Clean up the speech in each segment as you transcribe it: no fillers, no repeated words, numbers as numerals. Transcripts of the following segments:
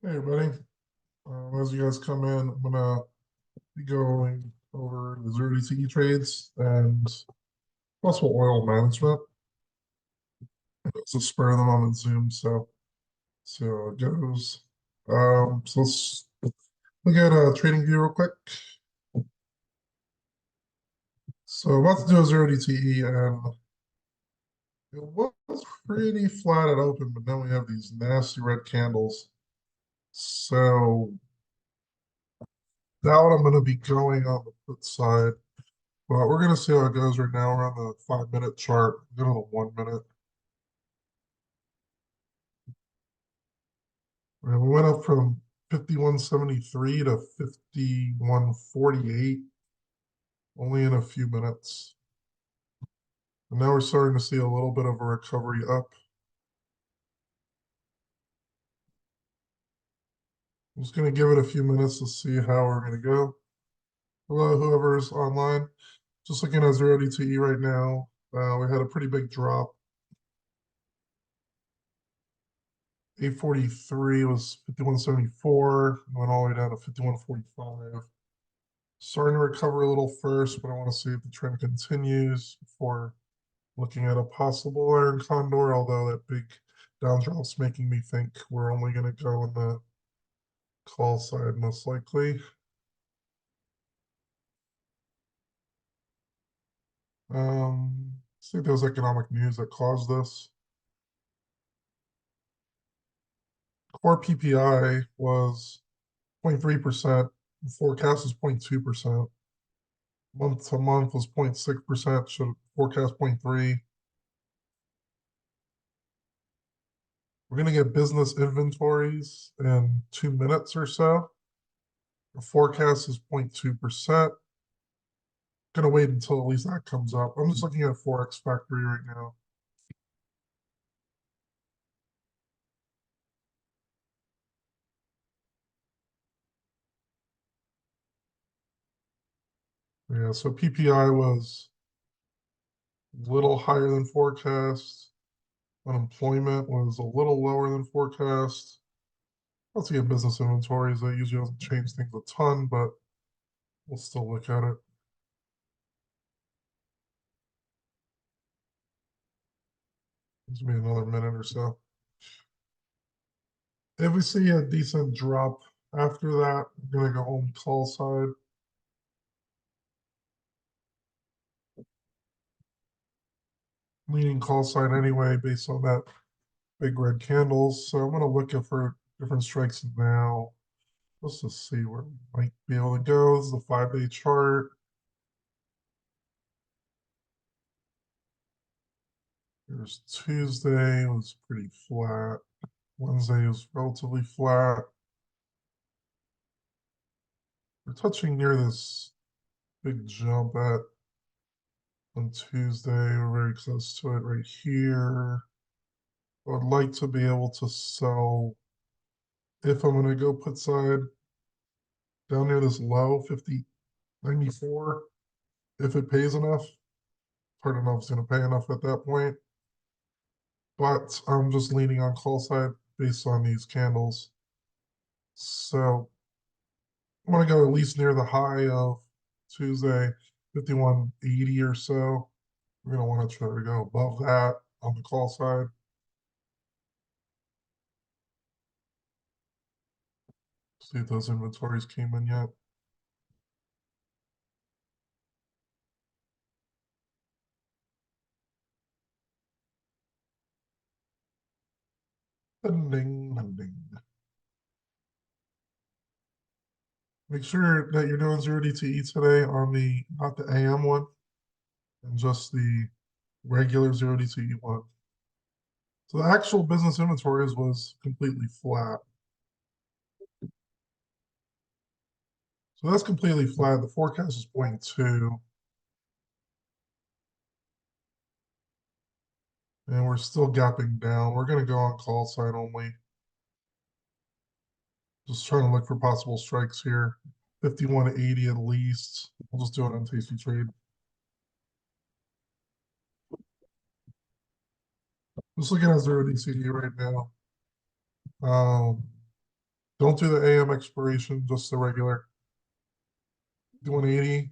Hey everybody, as you guys come in, I'm gonna be going over the zero DTE trades and possible oil management. It's a spur of the moment Zoom, so see how it goes. So let's look at trading view real quick. So about to do a zero DTE, and it was pretty flat at open, but now we have these nasty red candles. So that one I'm gonna be going on the put side. Well, we're going to see how it goes right now. We're on the 5 minute chart. Go to the 1 minute. And we went up from 51.73 to 51.48 only in a few minutes. And now we're starting to see a little bit of a recovery up. I'm just going to give it a few minutes to see how we're going to go. Hello, whoever's online. Just looking at 0DTE right now. We had a pretty big drop. 843 was 51.74, went all the way down to 51.45. Starting to recover a little first, but I want to see if the trend continues before looking at a possible iron condor, although that big downdrop's making me think we're only going to go in the call side most likely. See if there's economic news that caused this. Core PPI was 0.3%, forecast is 0.2%. Month to month was 0.6%, should forecast 0.3. We're going to get business inventories in 2 minutes or so. The forecast is 0.2%. Gonna wait until at least that comes up. I'm just looking at Forex Factory right now. Yeah, so PPI was a little higher than forecast. Unemployment was a little lower than forecast. Let's get business inventories. That usually doesn't change things a ton, but we'll still look at it. Gives me another minute or so. If we see a decent drop after that, I'm gonna go home call side. Leaning call side anyway, based on that big red candles. So I'm gonna look for different strikes now. Let's just see where we might be able to go. This is the 5-day chart. Here's Tuesday, it was pretty flat. Wednesday was relatively flat. We're touching near this big jump at on Tuesday. We're very close to it right here. I would like to be able to sell if I'm gonna go put side down near this low 50.94 if it pays enough. Hard to know if it's gonna pay enough at that point. But I'm just leaning on call side based on these candles. So I'm gonna go at least near the high of Tuesday, 51.80 or so. We're gonna want to try to go above that on the call side. See if those inventories came in yet. Pending, pending. Make sure that you're doing 0DTE today on the not the AM one and just the regular 0DTE one. So the actual business inventories was completely flat. So that's completely flat. The forecast is 0.2. And we're still gapping down. We're going to go on call side only. Just trying to look for possible strikes here. 51.80 at least. We'll just do it on Tasty Trade. Just looking at 0DTE right now. Um, Don't do the AM expiration, just the regular. 180.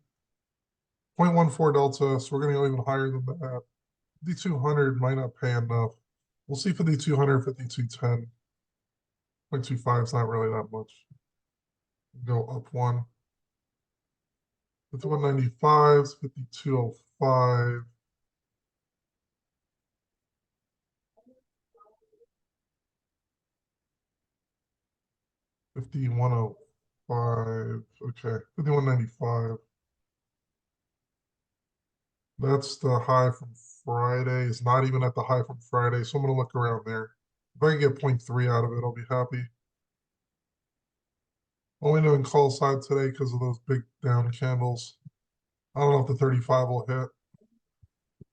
0.14 delta, so we're gonna go even higher than that. 5200 might not pay enough. We'll see 5200, 5210. 0.25 is not really that much. Go up one. 5195, 5205. $51.05, okay, 51.95. That's the high from Friday. It's not even at the high from Friday, so I'm gonna look around there. If I can get 0.3 out of it, I'll be happy. Only doing call side today because of those big down candles. I don't know if the 35 will hit.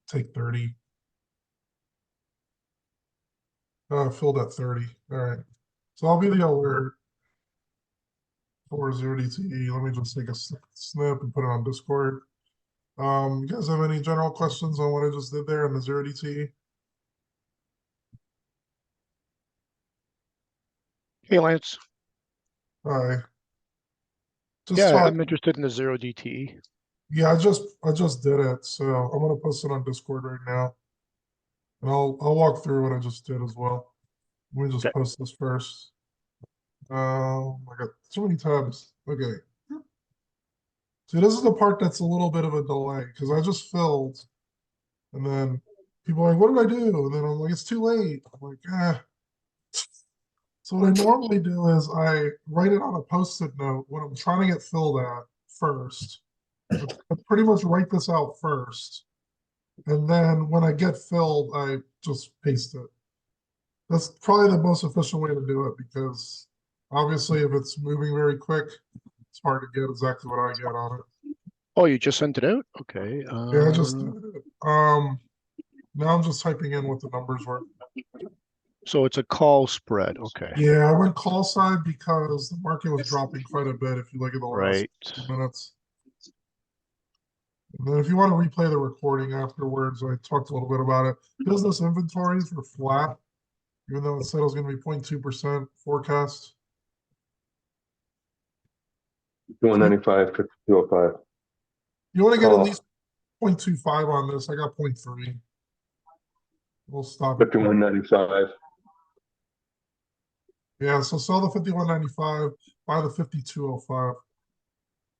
Take 30. Filled at 30. All right. So I'll be the alert for 0DTE. Let me just take a snip and put it on Discord. You guys have any general questions on what I just did there on the 0DTE? Hey, Lance. Hi. Just Yeah, talk. I'm interested in the 0DTE. Yeah, I just did it, so I'm gonna post it on Discord right now. And I'll walk through what I just did as well. Let me just Okay. post this first. I got so many tabs. Okay. See, this is the part that's a little bit of a delay because I just filled, and then people are like, "What did I do?" And then I'm like, "It's too late." I'm like, "Ah." So what I normally do is I write it on a post-it note when I'm trying to get filled at first. I pretty much write this out first, and then when I get filled, I just paste it. That's probably the most efficient way to do it because obviously if it's moving very quick, it's hard to get exactly what I get on it. Oh, you just sent it out? Okay. Yeah, I just did it. Now I'm just typing in what the numbers were. So it's a call spread. Okay. Yeah, I went call side because the market was dropping quite a bit if you look at the last Right. minutes. And then if you want to replay the recording afterwards, I talked a little bit about it. Business inventories were flat, even though it said it was going to be 0.2% forecast. 195, 5205. You want to get at Call. least 0.25 on this. I got 0.3. We'll stop it. 5195. Yeah, so sell the 51.95, buy the 52.05.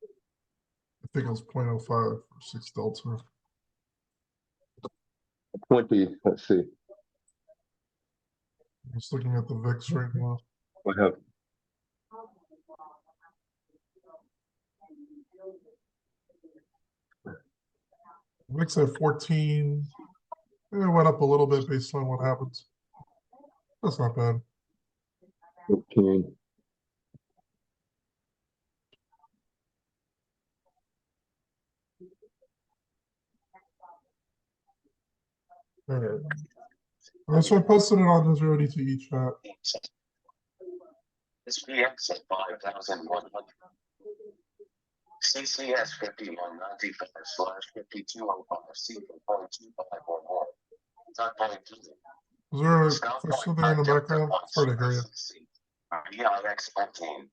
I think it was 0.05 or 6 delta. 20. Let's see. I'm just looking at the VIX right now. I have VIX at 14. It went up a little bit based on what happens. That's not bad. 15. All right. All right, so I posted it on the 0DTE chat. SPX at 5,100. CCS 5195/5205 C for 0.25 or more. Is there a question there in the background? It's hard to hear you. VIX 15.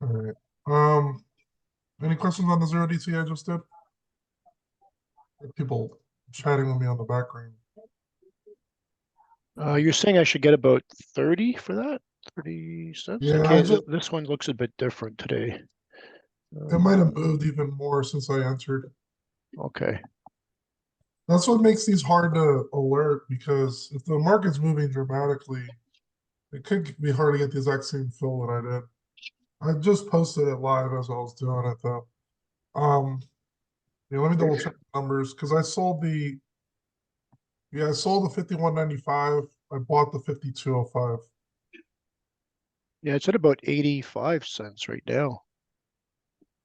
All right. Any questions on the 0DTE I just did? People chatting with me on the background. You're saying I should get about 30 for that? 30 cents? Yeah, Okay, I just, this one looks a bit different today. it might have moved even more since I entered. Okay. That's what makes these hard to alert because if the market's moving dramatically, it could be hard to get the exact same fill that I did. I just posted it live as I was doing it though. Yeah, let me double check the numbers because I sold the, yeah, I sold the 51.95. I bought the 52.05. Yeah, it's at about 85 cents right now.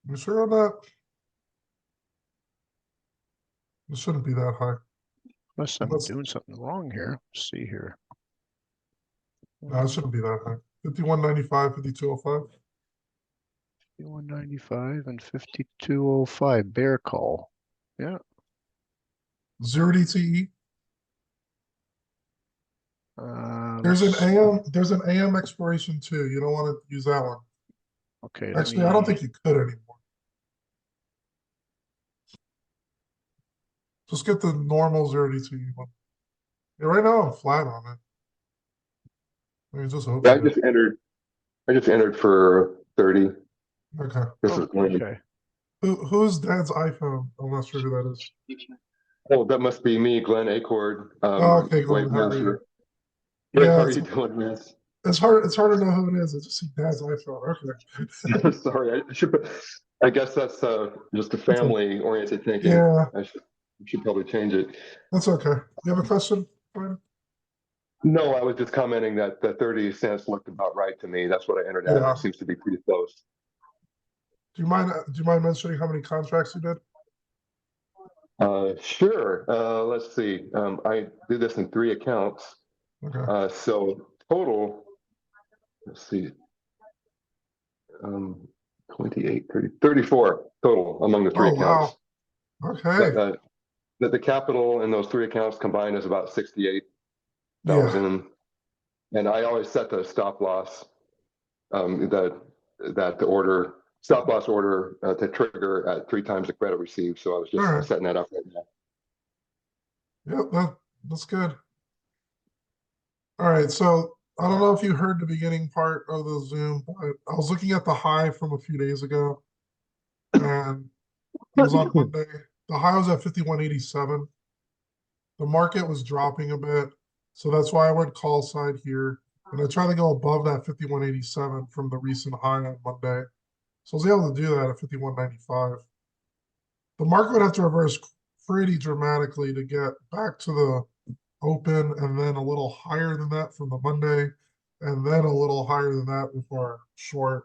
You sure on that? It shouldn't be that high. Unless I'm Let's, doing something wrong here. Let's see here. no, it shouldn't be that high. 51.95, 52.05. 51.95 and 52.05 bear call. Yeah. Zero DTE. Let's see. There's an AM expiration too. You don't want to use that one. Okay, let Actually, I don't me, think you could anymore. Just get the normal zero DTE one. Yeah, right now I'm flat on it. I mean, just Yeah, open it. I just entered for 30. Okay. This oh, is Glenn. okay. Who's Dad's iPhone? I'm not sure who that is. Oh, that must be me, Glenn Acord. Oh, okay, Glenn, Wave how are you? Master. Good, Yeah, how are you doing, man? it's hard to know who it is. I just see Dad's iPhone. Okay. Sorry, I guess that's just a family-oriented thinking. Yeah, I should probably change it. that's okay. You have a question? Brian? No, I was just commenting that the 30 cents looked about right to me. That's what I entered at. Yeah. It seems to be pretty close. Do you mind mentioning how many contracts you did? Sure. Let's see. I did this in 3 accounts. Okay. So total, let's see, 28, 30, 34 total among the 3 Oh, accounts. wow. Okay. The capital in those 3 accounts combined is about 68,000. Yeah. And I always set the stop loss, that the order, stop loss order to trigger at 3 times the credit received. So I was just All right. setting that up right now. Yep, that's good. All right, so I don't know if you heard the beginning part of the Zoom, but I was looking at the high from a few days ago, and it was on Monday. The high was at 51.87. The market was dropping a bit, so that's why I went call side here, and I tried to go above that 51.87 from the recent high on Monday. So I was able to do that at 51.95. The market would have to reverse pretty dramatically to get back to the open and then a little higher than that from the Monday, and then a little higher than that before short.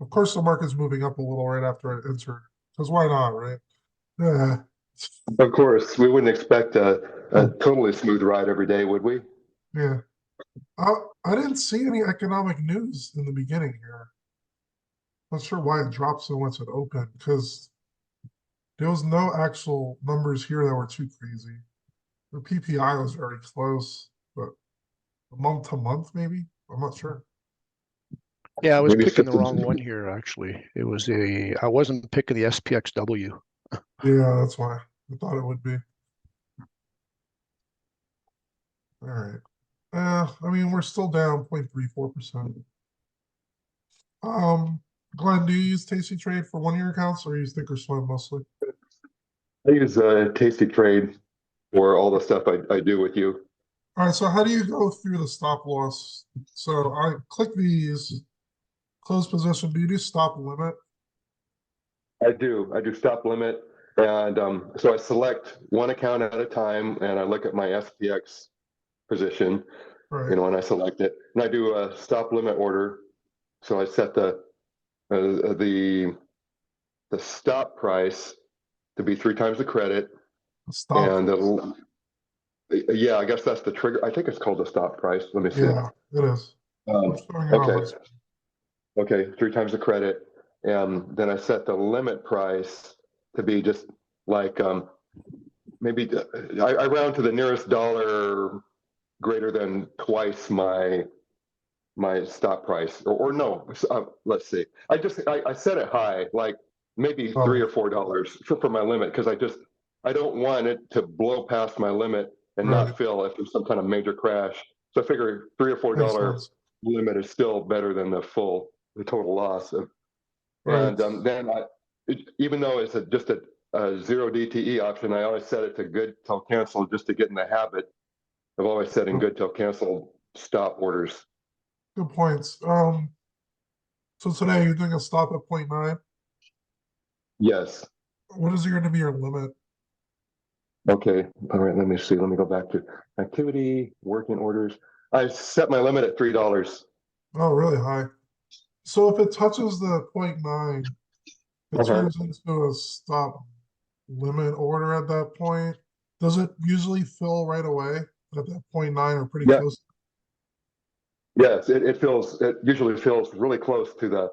Of course, the market's moving up a little right after I entered, because why not, right? Yeah, Of course, we wouldn't expect a totally smooth ride every day, would we? yeah. I didn't see any economic news in the beginning here. Not sure why it dropped so much at open, because there was no actual numbers here that were too crazy. The PPI was very close, but month to month, maybe? I'm not sure. Yeah, I was Maybe picking the systems- wrong one here, actually. I wasn't picking the SPXW. Yeah, that's why I thought it would be. All right. I mean, we're still down 0.34%. Glenn, do you use Tasty Trade for one-year accounts or you use Thinkorswim mostly? I use Tasty Trade for all the stuff I do with you. All right, so how do you go through the stop loss? So I click these, close position. Do you do stop limit? I do stop limit. And so I select one account at a time and I look at my SPX position, Right. and I select it. And I do a stop limit order. So I set the stop price to be 3 times the credit. Stop. And yeah, I guess that's the trigger. I think it's called the stop price. Let me see. Yeah, it is. I'm showing it on my Okay. screen. Okay, 3 times the credit. And then I set the limit price to be just like maybe I round to the nearest dollar greater than twice my stop price, or no, let's see. I set it high, like maybe Oh. $3 or $4 for my limit, because I don't want it to blow past my limit and Right. not fill if there's some kind of major crash. So I figure $3 or $4 Makes sense. limit is still better than the total loss. Right. And then even though it's just a 0 DTE option, I always set it to good till cancel, just to get in the habit of always setting good till cancel stop orders. Good points. So today you're doing a stop at 0.9. Yes. What is going to be your limit? Okay. All right. Let me see. Let me go back to activity, working orders. I set my limit at $3. Oh, really high. So if it touches the 0.9, it turns into a stop limit order at that point. Does it usually fill right away at that 0.9 or pretty Yeah. close? Yes, it usually feels really close to the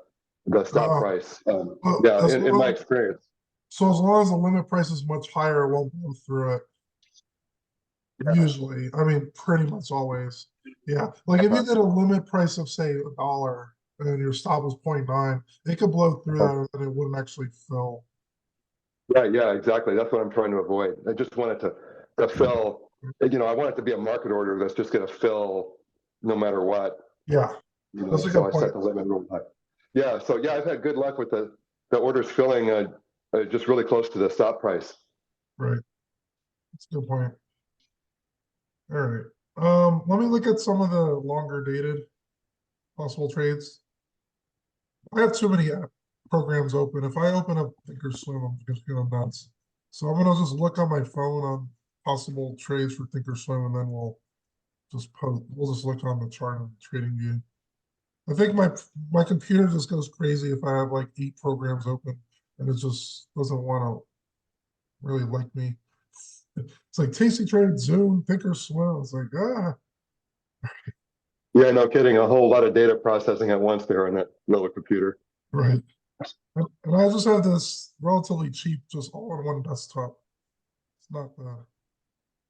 stop Oh. price. Well, Yeah, as in my long- experience. So as long as the limit price is much higher, it won't go through it. Yeah. Usually, I mean, pretty much always. Yeah, like if you did a limit price of say $1 and your stop was 0.9, it could blow through that and it wouldn't actually fill. Right, yeah, exactly. That's what I'm trying to avoid. I just want it to fill, I want it to be a market order that's just gonna fill no matter what. Yeah, that's a So good I set point. the limit real high. Yeah, so yeah, I've had good luck with the orders filling just really close to the stop price. Right. That's a good point. All right. Let me look at some of the longer dated possible trades. I have too many programs open. If I open up Thinkorswim, I'm just gonna go nuts. So I'm gonna just look on my phone on possible trades for Thinkorswim, and then we'll just look on the chart and trading view. I think my computer just goes crazy if I have like 8 programs open and it just doesn't want to really like me. It's like Tasty Trade, Zoom, Thinkorswim. It's like, Yeah, no kidding. A whole lot of data processing at once there on that little computer. right. And I just have this relatively cheap, just all-in-one desktop. It's not the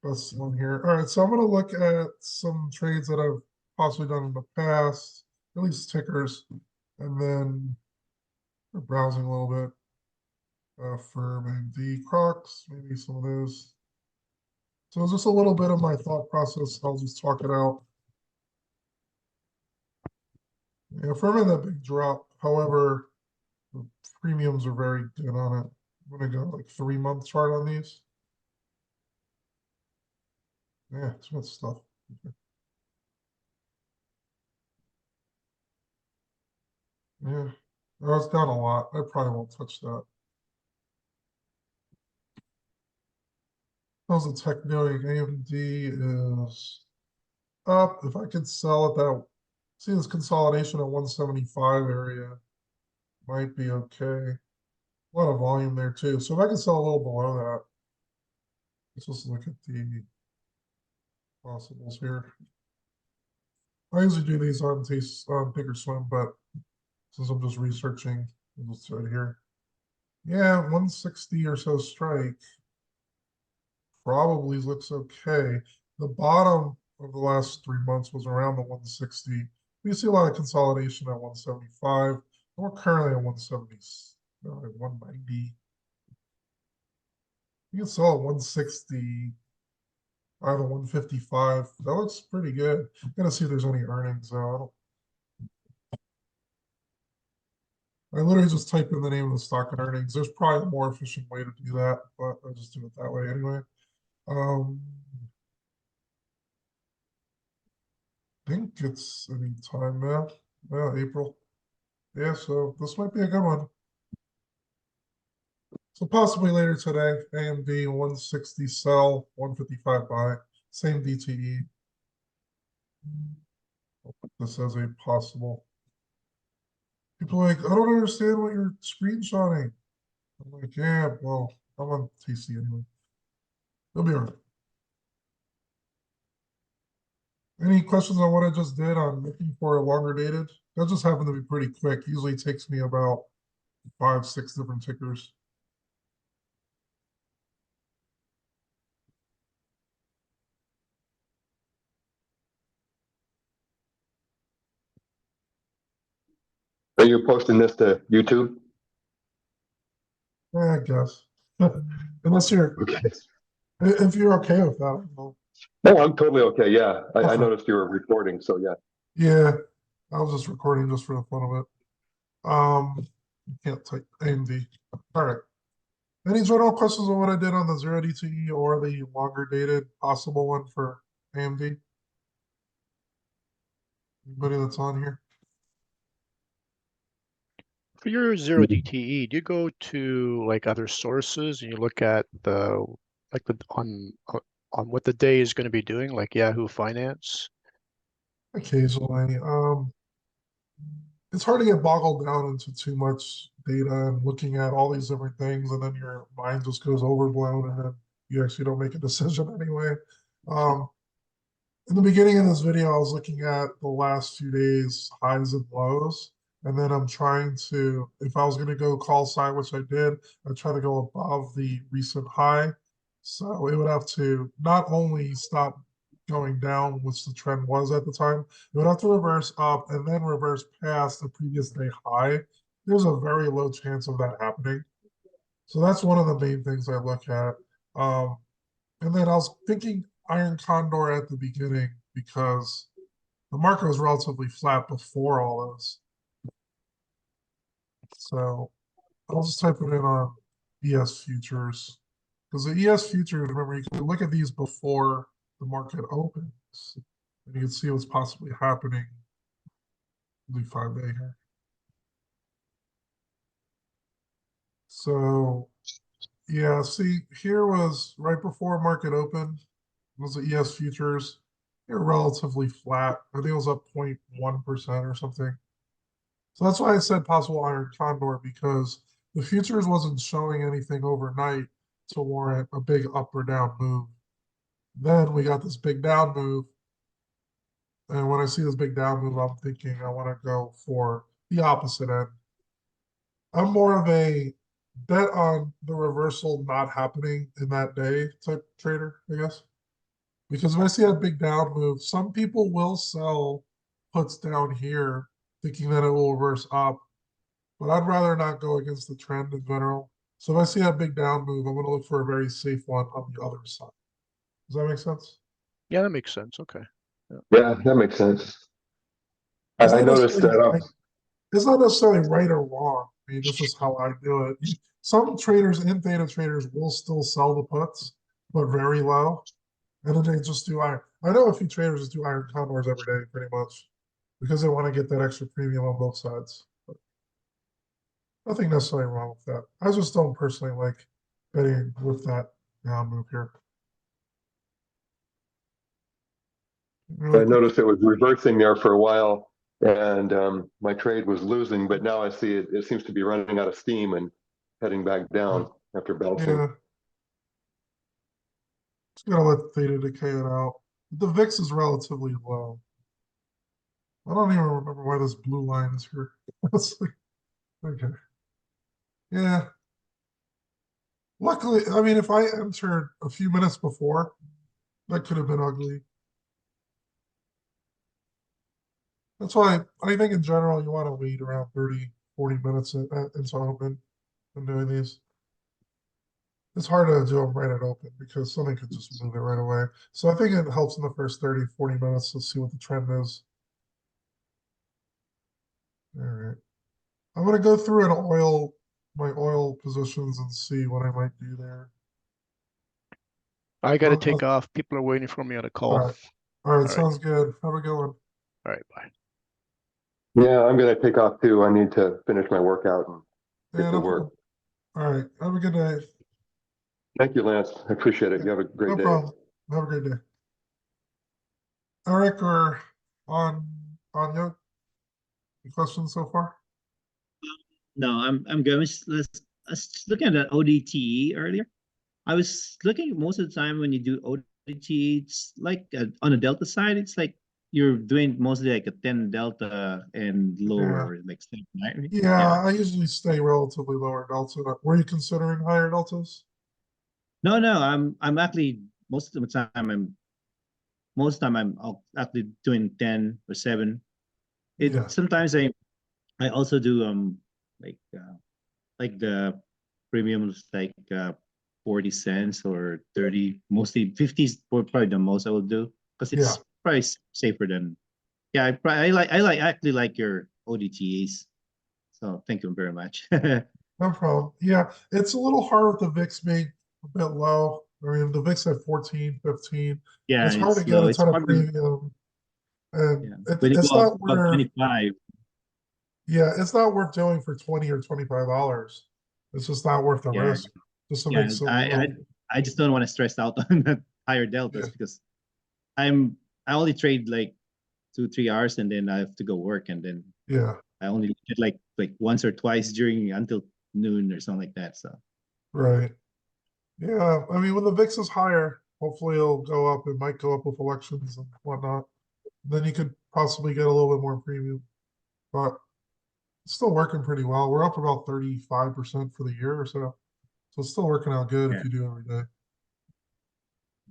best one here. All right, so I'm gonna look at some trades that I've possibly done in the past, at least tickers, and then we're browsing a little bit. For maybe Crocs, maybe some of those. So just a little bit of my thought process. I'll just talk it out. Yeah, Furman, that big drop. However, the premiums are very good on it. I'm gonna go like 3-month chart on these. Yeah, it's good stuff. Okay. Yeah, oh, it's down a lot. I probably won't touch that. How's the tech doing? AMD is up. If I could sell at that, see this consolidation at 175 area, might be okay. A lot of volume there too. So if I can sell a little below that, let's just look at the possibles here. I usually do these on Thinkorswim, but since I'm just researching, we'll just right here. Yeah, 160 or so strike probably looks okay. The bottom of the last 3 months was around the 160. We see a lot of consolidation at 175. We're currently at 170, 190. You can sell at 160. I have a 155. That looks pretty good. I'm gonna see if there's any earnings though. I literally just type in the name of the stock and earnings. There's probably a more efficient way to do that, but I just do it that way anyway. I think it's any time now. Well, April. Yeah, so this might be a good one. So possibly later today, AMD 160 sell, 155 buy, same DTE. I'll put this as a possible. People are like, I don't understand what you're screenshotting. I'm like, yeah, well, I'm on TC anyway. It'll be all right. Any questions on what I just did on looking for a longer dated? That just happened to be pretty quick. Usually it takes me about 5, 6 different tickers. Are you posting this to YouTube? I guess. Unless Okay. if you're okay with that. I don't know. Oh, I'm totally okay. Yeah, I Okay. noticed you were recording, so yeah. Yeah, I was just recording just for the fun of it. Can't type AMD. All right. Any general questions on what I did on the 0 DTE or the longer dated possible one for AMD? Anybody that's on here? For your 0 DTE, do you go to like other sources and you look at the like the on what the day is going to be doing, like Yahoo Finance? Occasionally. It's hard to get boggled down into too much data and looking at all these different things, and then your mind just goes overblown, and then you actually don't make a decision anyway. In the beginning of this video, I was looking at the last few days highs and lows, And then I'm trying to, if I was gonna go call side, which I did, I try to go above the recent high. So it would have to not only stop going down, which the trend was at the time, it would have to reverse up and then reverse past the previous day high. There's a very low chance of that happening. So that's one of the main things I look at. And then I was thinking Iron Condor at the beginning because the market was relatively flat before all this. So I'll just type it in on ES futures. Because the ES futures, remember, you can look at these before the market opens. And you can see what's possibly happening. Do 5-day here. So yeah, see, here was right before market open, was the ES futures. They're relatively flat. I think it was up 0.1% or something. So that's why I said possible Iron Condor, because the futures wasn't showing anything overnight to warrant a big up or down move. Then we got this big down move. And when I see this big down move, I'm thinking I want to go for the opposite end. I'm more of a bet on the reversal not happening in that day type trader, I guess. Because if I see a big down move, some people will sell puts down here thinking that it will reverse up. But I'd rather not go against the trend in general. So if I see a big down move, I'm going to look for a very safe one on the other side. Does that make sense? Yeah, that makes sense. Okay. Yeah, that makes sense. It's I not noticed necessarily that. right- It's not necessarily right or wrong. I mean, this is how I do it. Some traders and theta traders will still sell the puts, but very low. And then they just do iron. I know a few traders just do iron condors every day, pretty much, because they want to get that extra premium on both sides. But nothing necessarily wrong with that. I just don't personally like betting with that down move here. I noticed it was reversing there for a while, and my trade was losing, but now I see it seems to be running out of steam and heading back down after bouncing. Yeah. Just gotta let theta decay it out. The VIX is relatively low. I don't even remember why this blue line is here. It's like, okay. Yeah. Luckily, I mean, if I entered a few minutes before, that could have been ugly. That's why I think in general, you want to wait around 30, 40 minutes into open when doing these. It's hard to do them right at open because something could just move it right away. So I think it helps in the first 30, 40 minutes to see what the trend is. All right. I'm gonna go through my oil positions and see what I might do there. I got to Okay. take off. People are waiting for me on a call. All right. All right, right. sounds good. Have a good one. All right, bye. Yeah, I'm gonna take off too. I need to finish my workout and get Yeah, to no work. problem. All right, have a good day. Thank you, Lance. I appreciate it. You have a great No day. problem. Have a great day. Eric or Anya, any questions so far? No, I'm going. I was looking at the ODTE earlier. I was looking most of the time when you do ODTE, it's like on the delta side, it's like you're doing mostly like a 10 delta and lower, like stuff, right? Yeah, I usually stay relatively lower delta. Were you considering higher deltas? No, I'm actually most of the time I'm actually doing 10 or 7. Yeah. Sometimes I also do like the premiums like 40 cents or 30, mostly 50s probably the most I will do because it's Yeah. probably safer than I actually like your ODTAs. So thank you very much. No problem. Yeah, it's a little hard with the VIX being a bit low. I mean, the VIX at 14, 15. Yeah, It's hard to it's get low. a It's ton of probably premium. And yeah. When you it's go not above where, 25, yeah, it's not worth doing for 20 or $25. It's just not worth the yeah, risk. Just to yeah. make so little. I just don't want to stress out on the higher deltas Yeah. because I only trade like 2-3 hours and then I have to go work and then Yeah, I only get like once or twice during until noon or something like that. So right. Yeah, I mean, when the VIX is higher, hopefully it'll go up. It might go up with elections and whatnot. Then you could possibly get a little bit more premium. But still working pretty well. We're up about 35% for the year or so. So it's still working out good Yeah. if you do every day.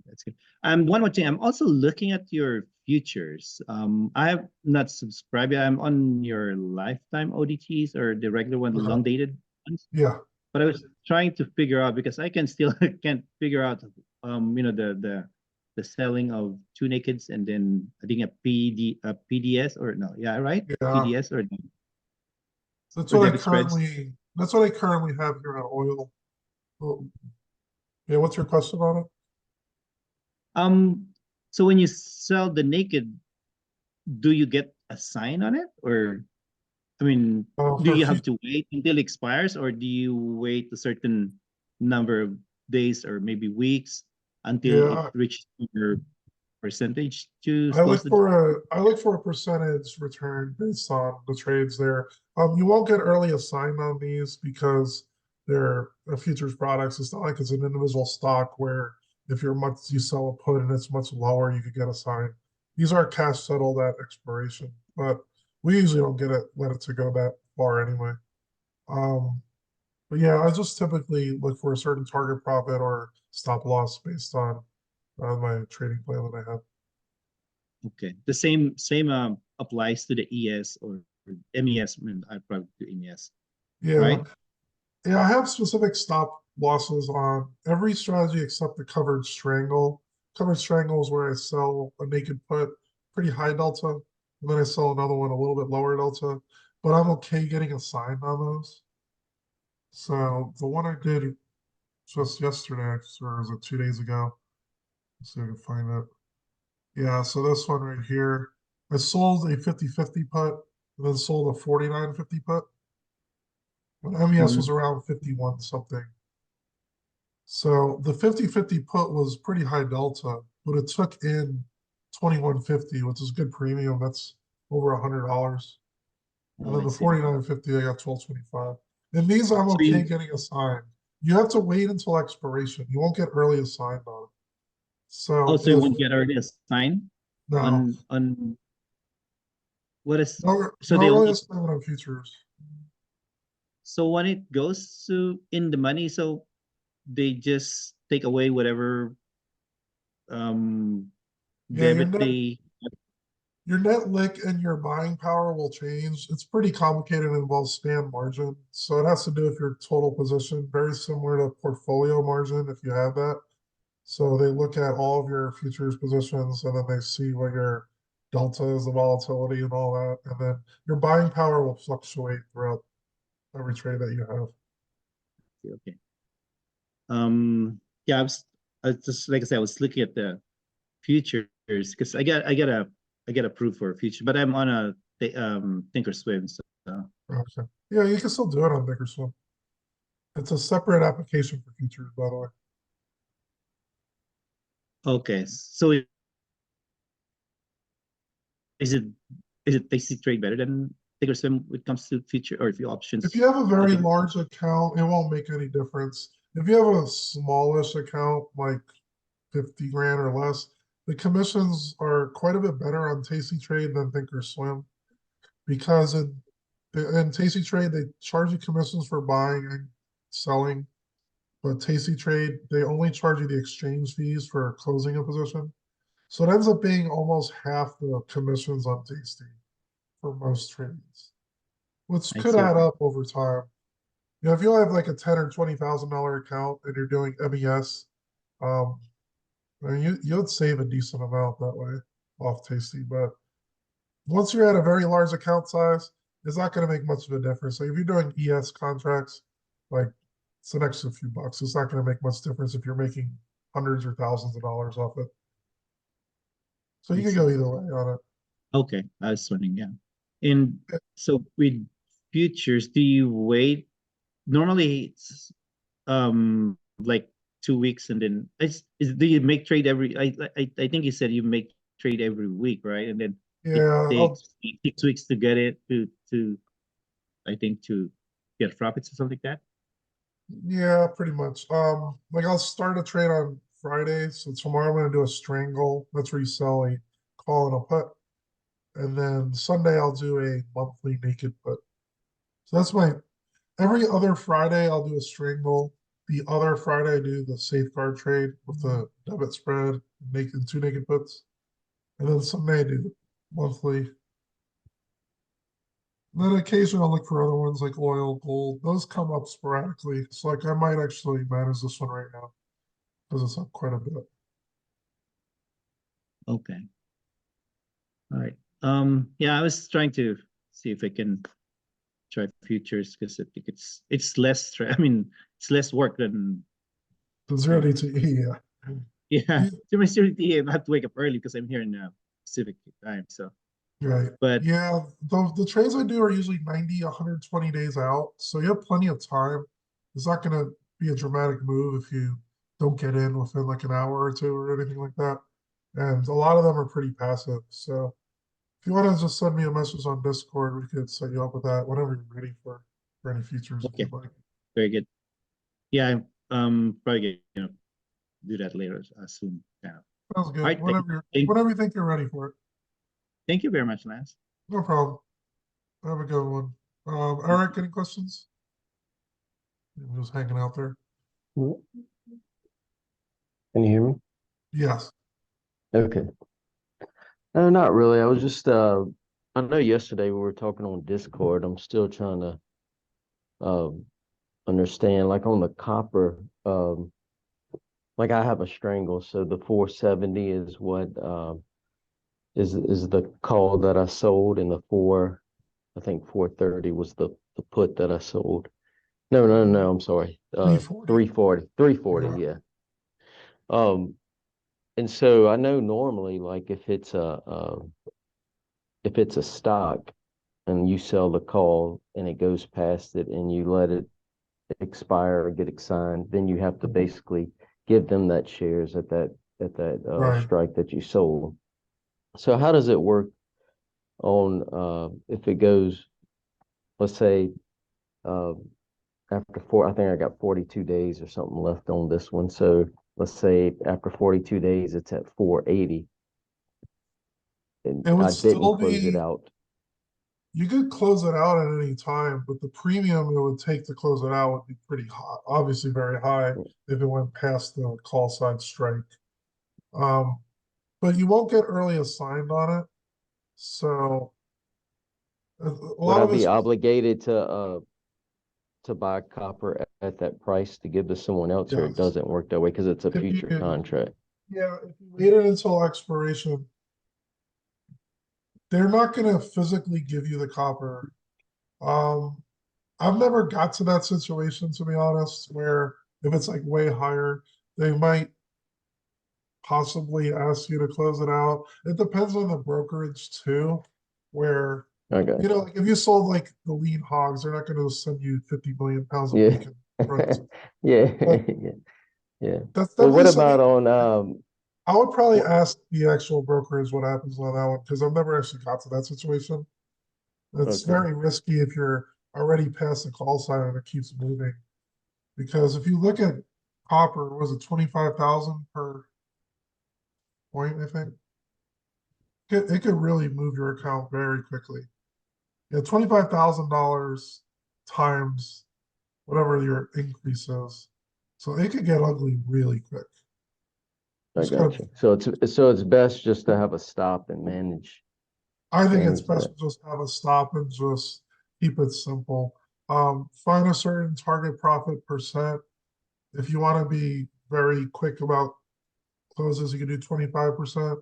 That's good. One more thing, I'm also looking at your futures. I have not subscribed yet. I'm on your lifetime ODTs or the regular one, the Okay. long dated ones. Yeah. But I was trying to figure out because I can still can't figure out the selling of two nakeds and then I think a PDS or no, yeah, right? Yeah. PDS or no. That's Or what I debit spreads. currently have here on oil. Oh, yeah, what's your question on it? So when you sell the naked, do you get a sign on it or I mean, do For you have to wait until it expires or do you wait a certain number of days or maybe weeks until it Yeah, reaches your percentage to I close look the for a percentage return based on the trades there. You won't get early assigned on these because they're futures products. It's not like it's an individual stock where if you sell a put and it's much lower, you could get assigned. These are cash settled at expiration, but we usually don't let it to go that far anyway. Um, but yeah, I just typically look for a certain target profit or stop loss based on my trading plan that I have. Okay. The same applies to the ES or MES. I mean, I probably do MES, Yeah, right? yeah, I have specific stop losses on every strategy except the covered strangle. Covered strangle is where I sell a naked put, pretty high delta, and then I sell another one a little bit lower delta. But I'm okay getting assigned on those. So the one I did just yesterday, or was it 2 days ago? Let's see if I can find it. Yeah, so this one right here, I sold a 50-50 put, and then sold a 49-50 put. When MES was Mhm. around 51 something. So the 50-50 put was pretty high delta, but it took in 21.50, which is good premium. That's over $100. And Oh, then I the see. 49.50, I got 12.25. And these I'm So okay you, getting assigned. You have to wait until expiration. You won't get early assigned on it. So so you if won't get already a sign no, on what is so no they early only assignment on futures. so when it goes to in the money, so they just take away whatever um Yeah, debit they your net lick and your buying power will change. It's pretty complicated and involves span margin. So it has to do with your total position, very similar to portfolio margin if you have that. So they look at all of your futures positions and then they see what your delta is, the volatility and all that. And then your buying power will fluctuate throughout every trade that you have. okay. Yeah, I was just like I said, I was looking at the futures because I get approved for a future, but I'm on a Thinkorswim, so Okay. Yeah, you can still do it on Thinkorswim. It's a separate application for futures, by the way. okay. So is it is it basic trade better than Thinkorswim when it comes to future or few options? If you have a very Okay. large account, it won't make any difference. If you have a smallish account, like 50 grand or less, the commissions are quite a bit better on Tasty Trade than Thinkorswim because in Tasty Trade, they charge you commissions for buying and selling, but Tasty Trade, they only charge you the exchange fees for closing a position. So it ends up being almost half the commissions on Tasty for most trades, which I could see. add Okay. up over time. You know, if you have like a $10,000 or $20,000 account and you're doing MES, um, I mean, you'd save a decent amount that way off Tasty. But once you're at a very large account size, it's not going to make much of a difference. Like if you're doing ES contracts, like it's an extra few bucks. It's not going to make much difference if you're making hundreds or thousands of dollars off it. So I you can see. go either way on it. Okay, I was wondering, yeah. And so with futures, do you wait? Normally it's like 2 weeks and then do you make trade every I think you said you make trade every week, right? And then it Yeah, takes 6 weeks to get it to I think to get profits or something like that. yeah, pretty much. Like I'll start a trade on Friday. So tomorrow I'm gonna do a strangle. That's where you sell a call and a put. And then Sunday I'll do a monthly naked put. So that's my, every other Friday I'll do a strangle. The other Friday I do the safeguard trade with the debit spread, making 2 naked puts. And then Sunday I do the monthly. And then occasionally I'll look for other ones like oil, gold. Those come up sporadically. So like I might actually manage this one right now because it's up quite a bit. Okay. All right. Yeah, I was trying to see if I can try futures because I think it's less I mean, it's less work than The 0 DTE, yeah. yeah. You- To my security, I have to wake up early because I'm here in Pacific time. So, Right. but Yeah, the trades I do are usually 90, 120 days out. So you have plenty of time. It's not going to be a dramatic move if you don't get in within like an hour or two or anything like that. And a lot of them are pretty passive. So if you want to just send me a message on Discord, we could set you up with that whenever you're ready for any futures if okay, you'd like. very good. Yeah, probably gonna do that later soon. Yeah. Sounds All good. right, Whenever you think you're ready for it. thank you very much, Lance. No problem. Have a good one. Eric, any questions? I'm just hanging out there. Can you hear me? Yes. Okay. No, not really. I was just I know yesterday we were talking on Discord. I'm still trying to understand, like on the copper, like I have a strangle, so the 470 is what is the call that I sold, and I think 430 was the put that I sold. No, I'm sorry. 340. 340, Yeah. yeah. And so I know normally, like if it's a stock and you sell the call and it goes past it and you let it expire or get assigned, then you have to basically give them that shares at that Right. strike that you sold. So how does it work on if it goes, let's say after I think I got 42 days or something left on this one. So let's say after 42 days it's at 480 and It would I didn't still close it be, out. you could close it out at any time, but the premium it would take to close it out would be pretty high, obviously very high if it went past the call side strike. But you won't get early assigned on it. So a Would lot I of be it's, obligated to buy copper at that price to give to someone else, or it yes. doesn't work that way because it's a If future you- contract? Yeah, if you waited until expiration, they're not gonna physically give you the copper. Um, I've never got to that situation, to be honest, where if it's like way higher, they might possibly ask you to close it out. It depends on the brokerage too, where, Okay. you know, like if you sold like the lead hogs, they're not gonna send you 50 million pounds a Yeah. week in price. Yeah. But Yeah. Yeah. that's Well, what definitely about something on I would probably what- ask the actual brokerage what happens on that one, because I've never actually got to that situation. It's okay. very risky if you're already past the call sign and it keeps moving. Because if you look at copper, was it 25,000 per point, I think? It could really move your account very quickly. Yeah, $25,000 times whatever your increase is. So it could get ugly really quick. I Just got kind of, you. So it's best just to have a stop and manage. I think it's Manage best that. to just have a stop and just keep it simple. Find a certain target profit percent. If you want to be very quick about closes, you can do 25%.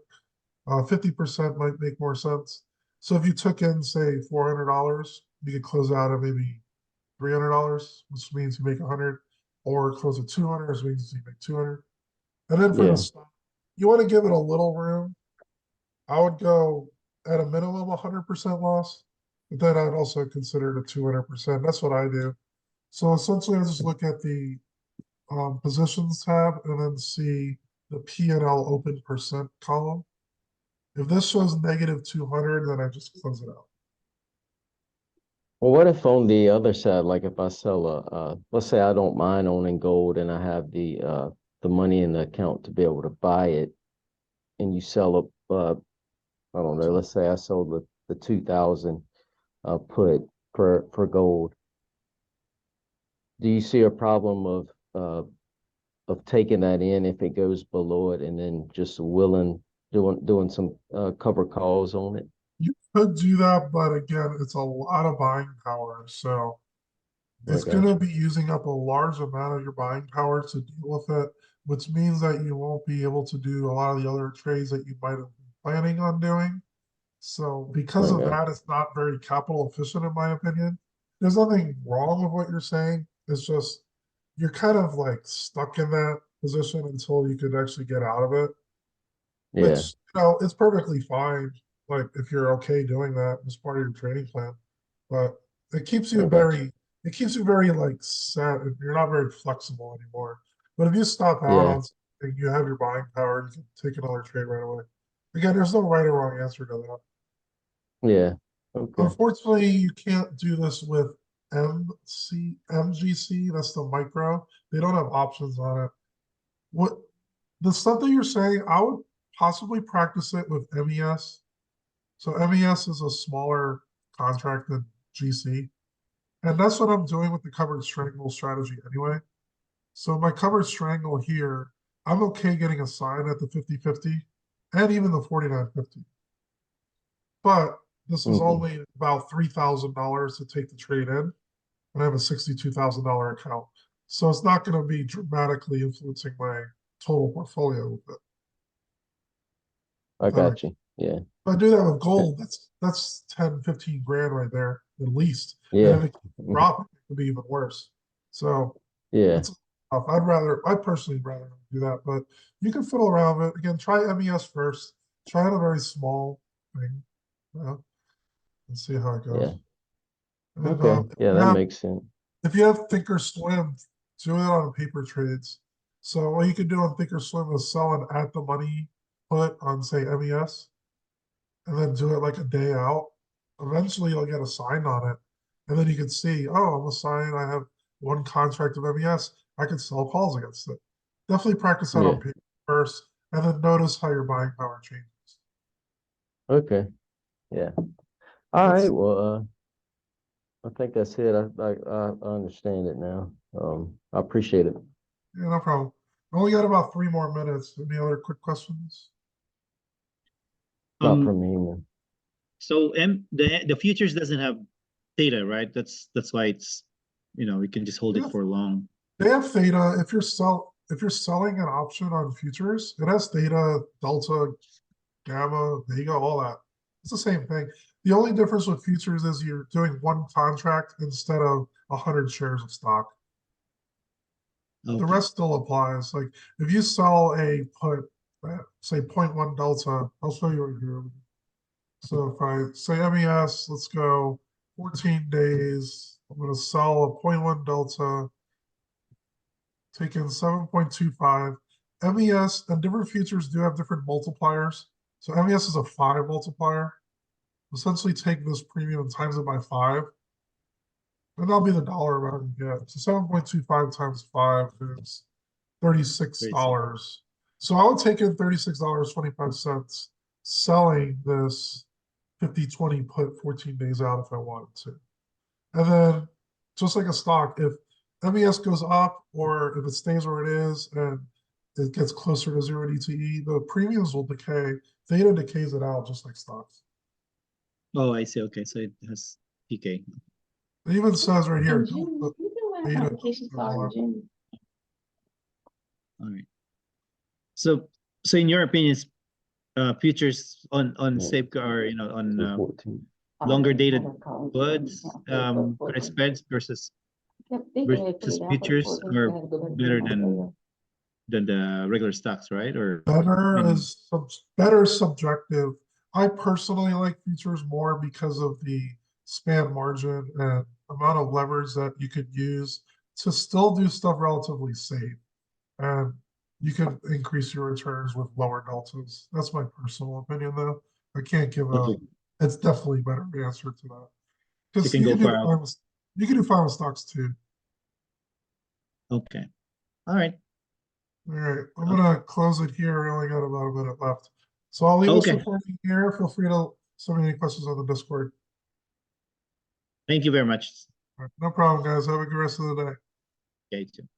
50% might make more sense. So if you took in, say, $400, you could close out at maybe $300, which means you make 100, or close at 200, which means you make 200. And then for Yeah. the stop, you want to give it a little room. I would go at a minimum 100% loss, but then I'd also consider it a 200%. That's what I do. So essentially, I just look at the positions tab and then see the P&L open percent column. If this shows negative 200, then I just close it out. Well, what if on the other side, like if I sell let's say I don't mind owning gold and I have the money in the account to be able to buy it, and you sell I don't know, let's say I sold the 2000 put for gold, do you see a problem of taking that in if it goes below it and then just doing some cover calls on it? You could do that, but again, it's a lot of buying power, so I it's got gonna you. be using up a large amount of your buying power to deal with it, which means that you won't be able to do a lot of the other trades that you might have been planning on doing. So because of Okay. that, it's not very capital efficient, in my opinion. There's nothing wrong with what you're saying. It's just you're kind of like stuck in that position until you could actually get out of it, Yeah. which, it's perfectly fine. Like if you're okay doing that as part of your training plan, but it keeps you I got you. very, it keeps you very like set and you're not very flexible anymore. But if you stop out Yeah. on something, you have your buying power, you can take another trade right away. Again, there's no right or wrong answer to that. Yeah. Okay. Unfortunately, you can't do this with MGC, that's the micro. They don't have options on it. What the stuff that you're saying, I would possibly practice it with MES. So MES is a smaller contract than GC. And that's what I'm doing with the covered strangle strategy anyway. So my covered strangle here, I'm okay getting a sign at the 50-50 and even the 49-50. But this is Mhm. only about $3,000 to take the trade in. And I have a $62,000 account. So it's not going to be dramatically influencing my total portfolio with it. I If that got you. Yeah. If I do that with gold, that's 10, 15 grand right there, at least. And Yeah. if it keeps dropping, it could be even worse. So Yeah. it's tough. I personally rather not do that, but you can fiddle around with it. Again, try MES first. Try it a very small thing, and see how it Yeah. goes. And Okay. Yeah, that makes sense. if you have Thinkorswim, do it on paper trades. So what you can do on Thinkorswim is sell an at the money put on say MES, and then do it like a day out. Eventually, you'll get a sign on it, and then you can see, oh, I'm a sign. I have one contract of MES. I can sell calls against it. Definitely practice that on Yeah. paper first, and then notice how your buying power changes. Okay. Yeah. All That's- right. Well, I think that's it. I understand it now. I appreciate it. Yeah, no problem. We only got about 3 more minutes. Any other quick questions? Not Um, from me, man. so the futures doesn't have data, right? That's why it's, we can just hold Yeah. it for long. They have theta. If you're selling an option on futures, it has theta, delta, gamma, vega, all that. It's the same thing. The only difference with futures is you're doing one contract instead of 100 shares of stock. The Okay. rest still applies. Like if you sell a put at say 0.1 delta, I'll show you right here. So if I say MES, let's go 14 days. I'm going to sell a 0.1 delta, take in 7.25. MES and different futures do have different multipliers. So MES is a 5 multiplier. Essentially take this premium and times it by 5. And that'll be the dollar amount you get. So 7.25 times 5 is $36. So I would take in $36.25 selling this 50-20 put 14 days out if I wanted to. And then just like a stock, if MES goes up or if it stays where it is and it gets closer to 0 DTE, the premiums will decay. Theta decays it out just like stocks. Oh, I see. Okay, so it has PK. It even says right here, In don't June, put you can when theta. applications start in June. All right. So in your opinion, futures on Yeah. safeguard, or on 14. longer dated I don't call it, puts, yeah, for credit spreads versus Kept thinking they put versus it down for the futures 14th, are I had to go back and better do my prayer. than the regular stocks, right? Or Better in- is better subjective. I personally like futures more because of the span margin and amount of leverage that you could use to still do stuff relatively safe. And you could increase your returns with lower deltas. That's my personal opinion, though. I can't give a. Okay. It's definitely a better answer to that. So you Because can you go can do far out. you can do fine with stocks too. Okay. All right. All right, I'm gonna close it here. We only got about a minute left. So I'll leave this Okay. recording here. Feel free to send me any questions on the Discord. Thank you very much. All right, no problem, guys. Have a good rest of the day. Okay, too.